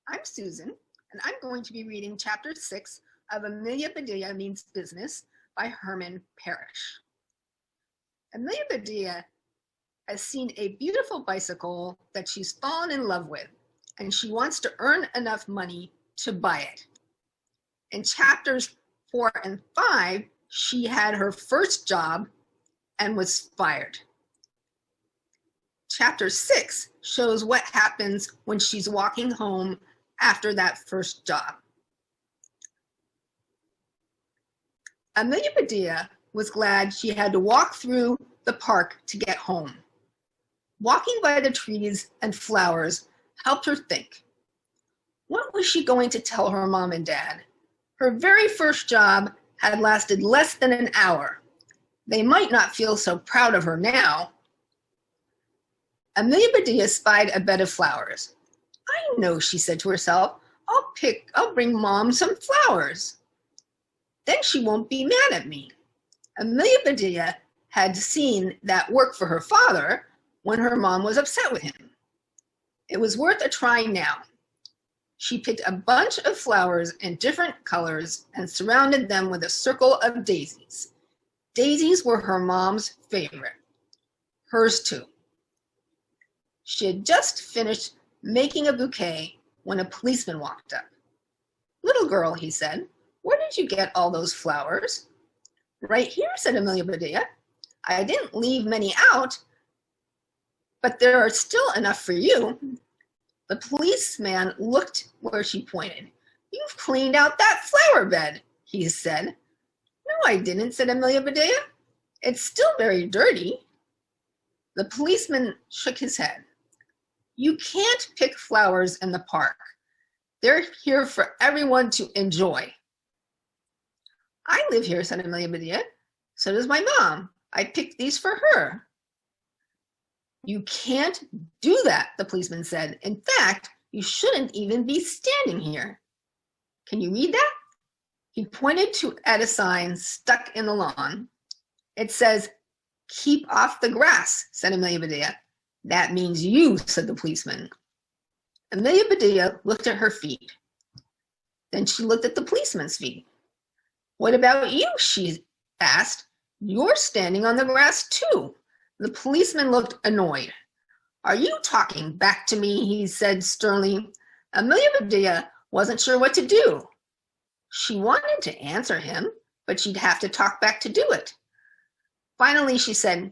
I'm Susan, and I'm going to be reading Chapter 6 of Amelia Bedelia Means Business by Herman, Parish. Amelia Bedelia has seen a beautiful bicycle that she's fallen in love with, and she wants to earn enough money to buy it. In chapters 4 and 5, she had her first job and was fired. Chapter 6 shows what happens when she's walking home after that first job. Amelia Bedelia was glad she had to walk through the park to get home. Walking by the trees and flowers helped her think. What was she going to tell her mom and dad? Her very first job had lasted less than an hour. They might not feel so proud of her now. Amelia Bedelia spied a bed of flowers. I know, she said to herself, I'll bring Mom some flowers. Then she won't be mad at me. Amelia Bedelia had seen that work for her father when her mom was upset with him. It was worth a try now. She picked a bunch of flowers in different colors and surrounded them with a circle of daisies. Daisies were her mom's favorite. Hers too. She had just finished making a bouquet when a policeman walked up. Little girl, he said, where did you get all those flowers? Right here, said Amelia Bedelia. I didn't leave many out, but there are still enough for you. The policeman looked where she pointed. You've cleaned out that flower bed, he said. No, I didn't, said Amelia Bedelia. It's still very dirty. The policeman shook his head. You can't pick flowers in the park. They're here for everyone to enjoy. I live here, said Amelia Bedelia. So does my mom. I picked these for her. You can't do that, the policeman said. In fact, you shouldn't even be standing here. Can you read that? He pointed at a sign stuck in the lawn. It says, keep off the grass, said Amelia Bedelia. That means you, said the policeman. Amelia Bedelia looked at her feet. Then she looked at the policeman's feet. What about you? She asked. You're standing on the grass too. The policeman looked annoyed. Are you talking back to me? He said sternly. Amelia Bedelia wasn't sure what to do. She wanted to answer him, but she'd have to talk back to do it. Finally, she said,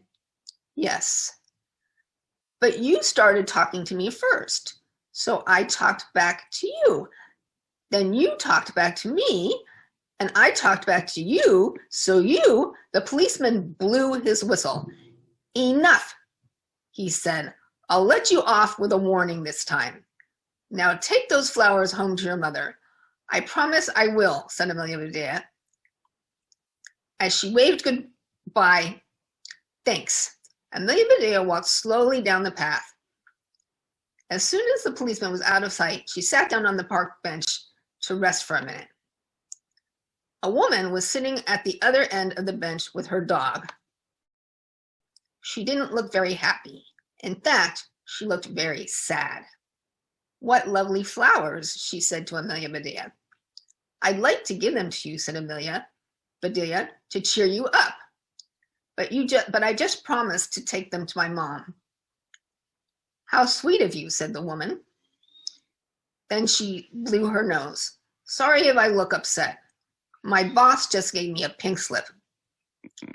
yes. But you started talking to me first, so I talked back to you. Then you talked back to me, and I talked back to you, so the policeman blew his whistle. Enough, he said. I'll let you off with a warning this time. Now take those flowers home to your mother. I promise I will, said Amelia Bedelia. As she waved goodbye, thanks. Amelia Bedelia walked slowly down the path. As soon as the policeman was out of sight, she sat down on the park bench to rest for a minute. A woman was sitting at the other end of the bench with her dog. She didn't look very happy. In fact, she looked very sad. What lovely flowers, she said to Amelia Bedelia. I'd like to give them to you, said Amelia Bedelia, to cheer you up. But I just promised to take them to my mom. How sweet of you, said the woman. Then she blew her nose. Sorry if I look upset. My boss just gave me a pink slip.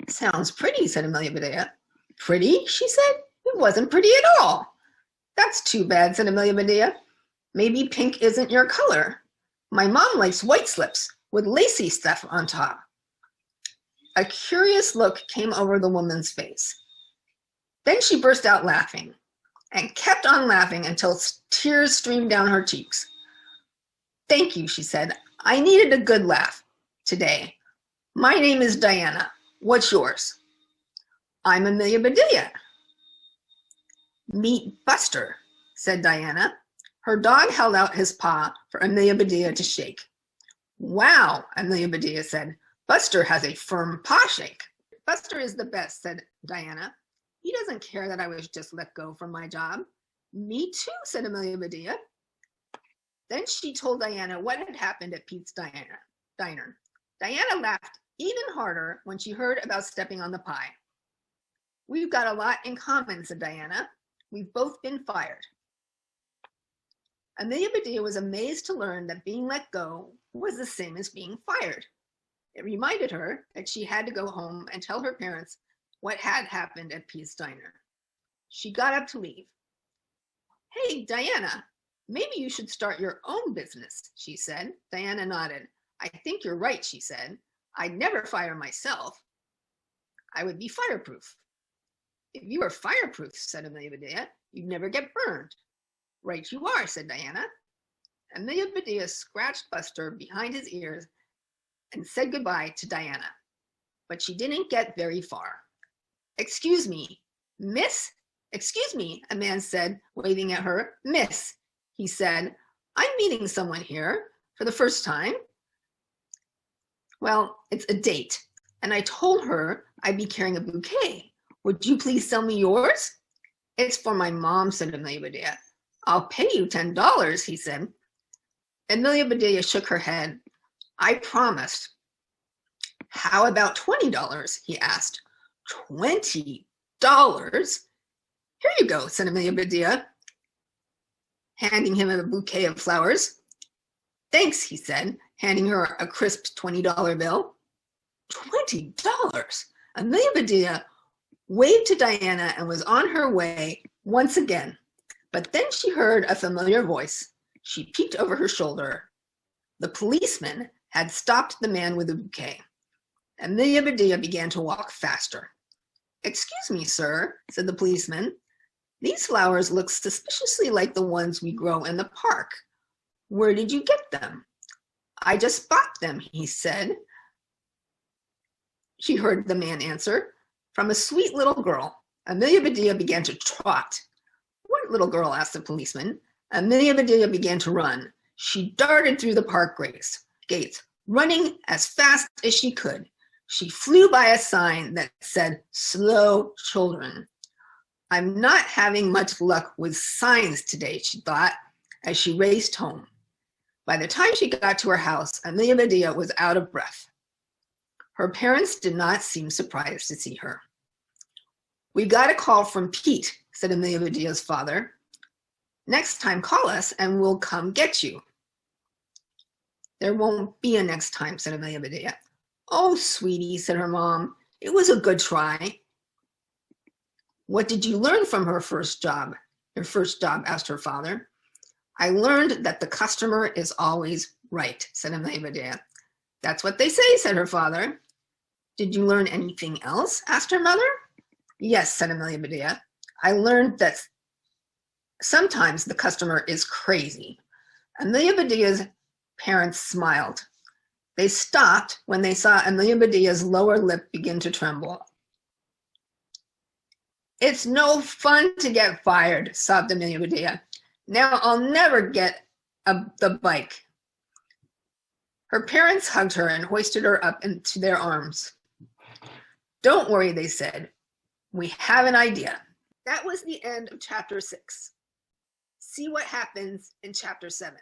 Sounds pretty, said Amelia Bedelia. Pretty, she said. It wasn't pretty at all. That's too bad, said Amelia Bedelia. Maybe pink isn't your color. My mom likes white slips with lacy stuff on top. A curious look came over the woman's face. Then she burst out laughing and kept on laughing until tears streamed down her cheeks. Thank you, she said. I needed a good laugh today. My name is Diana. What's yours? I'm Amelia Bedelia. Meet Buster, said Diana. Her dog held out his paw for Amelia Bedelia to shake. Wow, Amelia Bedelia said. Buster has a firm paw shake. Buster is the best, said Diana. He doesn't care that I was just let go from my job. Me too, said Amelia Bedelia. Then she told Diana what had happened at Pete's diner. Diana laughed even harder when she heard about stepping on the pie. We've got a lot in common, said Diana. We've both been fired. Amelia Bedelia was amazed to learn that being let go was the same as being fired. It reminded her that she had to go home and tell her parents what had happened at Pete's diner. She got up to leave. Hey, Diana, maybe you should start your own business, she said. Diana nodded. I think you're right, she said. I'd never fire myself. I would be fireproof. If you were fireproof, said Amelia Bedelia, you'd never get burned. Right you are, said Diana. Amelia Bedelia scratched Buster behind his ears and said goodbye to Diana. But she didn't get very far. Excuse me, miss? Excuse me, a man said, waving at her. Miss, he said, I'm meeting someone here for the first time. Well, it's a date, and I told her I'd be carrying a bouquet. Would you please sell me yours? It's for my mom, said Amelia Bedelia. I'll pay you $10, he said. Amelia Bedelia shook her head. I promised. How about $20? He asked. $20? Here you go, said Amelia Bedelia, handing him a bouquet of flowers. Thanks, he said, handing her a crisp $20 bill. $20? Amelia Bedelia waved to Diana and was on her way once again. But then she heard a familiar voice. She peeked over her shoulder. The policeman had stopped the man with the bouquet. Amelia Bedelia began to walk faster. Excuse me, sir, said the policeman. These flowers look suspiciously like the ones we grow in the park. Where did you get them? I just bought them, he said. She heard the man answer. From a sweet little girl. Amelia Bedelia began to trot. What little girl? Asked the policeman. Amelia Bedelia began to run. She darted through the park gates, running as fast as she could. She flew by a sign that said, Slow children. I'm not having much luck with signs today, she thought, as she raced home. By the time she got to her house, Amelia Bedelia was out of breath. Her parents did not seem surprised to see her. We got a call from Pete, said Amelia Bedelia's father. Next time, call us and we'll come get you. There won't be a next time, said Amelia Bedelia. Oh, sweetie, said her mom. It was a good try. What did you learn from her first job? Your first job, asked her father. I learned that the customer is always right, said Amelia Bedelia. That's what they say, said her father. Did you learn anything else? Asked her mother. Yes, said Amelia Bedelia. I learned that sometimes the customer is crazy. Amelia Bedelia's parents smiled. They stopped when they saw Amelia Bedelia's lower lip begin to tremble. It's no fun to get fired, sobbed Amelia Bedelia. Now I'll never get the bike. Her parents hugged her and hoisted her up into their arms. Don't worry, they said. We have an idea. That was the end of chapter 6. See what happens in chapter 7.